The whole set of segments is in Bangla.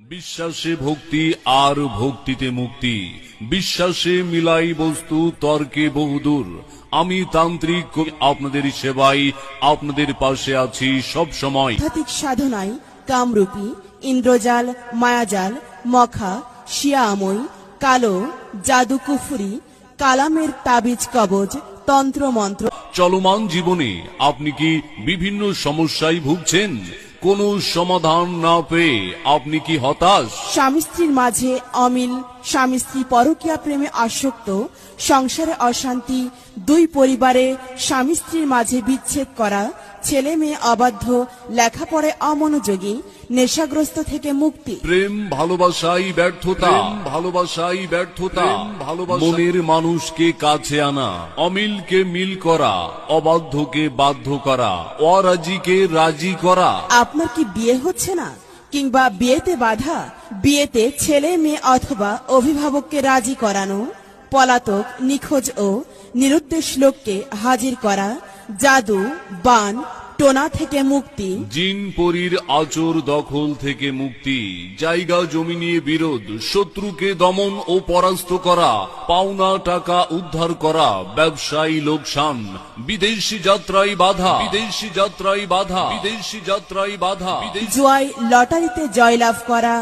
বিশ্বাসে ভক্তি আর ভক্তিতে মুক্তি। বিশ্বাসে মিলাই বস্তু, তর্কে বহুদূর। আমি তান্ত্রিক আপনাদের সেবায়, আপনাদের পাশে আছি সব সময়। আধ্যাত্মিক সাধনায় কামরূপী, ইন্দ্রজাল, মায়াজাল, মখা, শিয়াময়, কালো, জাদু, কুফরি, কালামের তাবিজ, কবজ, তন্ত্র মন্ত্র। চলমান জীবনে আপনি কি বিভিন্ন সমস্যায় ভুগছেন? কোনো সমাধান না পেয়ে আপনি কি হতাশ? স্বামী স্ত্রীর মাঝে অমিল, স্বামী স্ত্রী পরকীয়া প্রেমে আসক্ত, সংসারে অশান্তি, দুই পরিবারে স্বামী স্ত্রীর মাঝে বিচ্ছেদ করা, ছেলে মেয়ে অবাধ্য, লেখাপড়ায় অমনোযোগী, নেশাগ্রস্ত থেকে মুক্তি। প্রেম ভালোবাসাই ব্যর্থতা, ভালোবাসাই ব্যর্থতা, মনের মানুষকে কাছে আনা, অমিলকে মিল করা, অবাধ্যকে বাধ্য করা, অরাজিকে রাজি করা। আপনার কি বিয়ে হচ্ছে না, কিংবা বিয়েতে বাধা? বিয়েতে ছেলে মেয়ে অথবা অভিভাবককে রাজি করানো, পলাতক, নিখোঁজ ও নিরুদ্দেশ লোককে হাজির করা, জাদু, বান, টোনা থেকে মুক্তি। জিন পরীর আচর দখল থেকে মুক্তি, জায়গা জমি নিয়ে বিরোধ, শত্রুকে দমন ও পরাস্ত করা, পাওনা টাকা উদ্ধার করা, ব্যবসায়ী লোকসান, বিদেশি যাত্রায় বাধা, বিদেশি যাত্রায় বাধা, বিদেশি যাত্রায় বাধা, জুয়ায়, লটারিতে জয়লাভ করা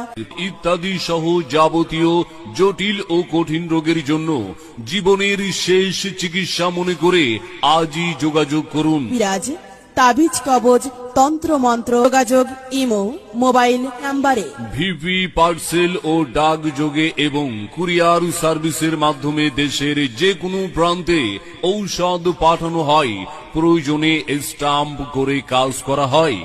ইত্যাদি সহ যাবতীয় জটিল ও কঠিন রোগের জন্য জীবনের শেষ চিকিৎসা মনে করে আজই যোগাযোগ করুন। বিরাজ, তাবিজ, কবজ, তন্ত্র মন্ত্র। যোগাযোগ ইমো, মোবাইল নাম্বারে। ভিপি পার্সেল ও ডাক যোগে এবং কুরিয়ার সার্ভিসের মাধ্যমে দেশের যে কোনো প্রান্তে ঔষধ পাঠানো হয়, প্রয়োজনে স্টাম্প করে কাজ করা হয়।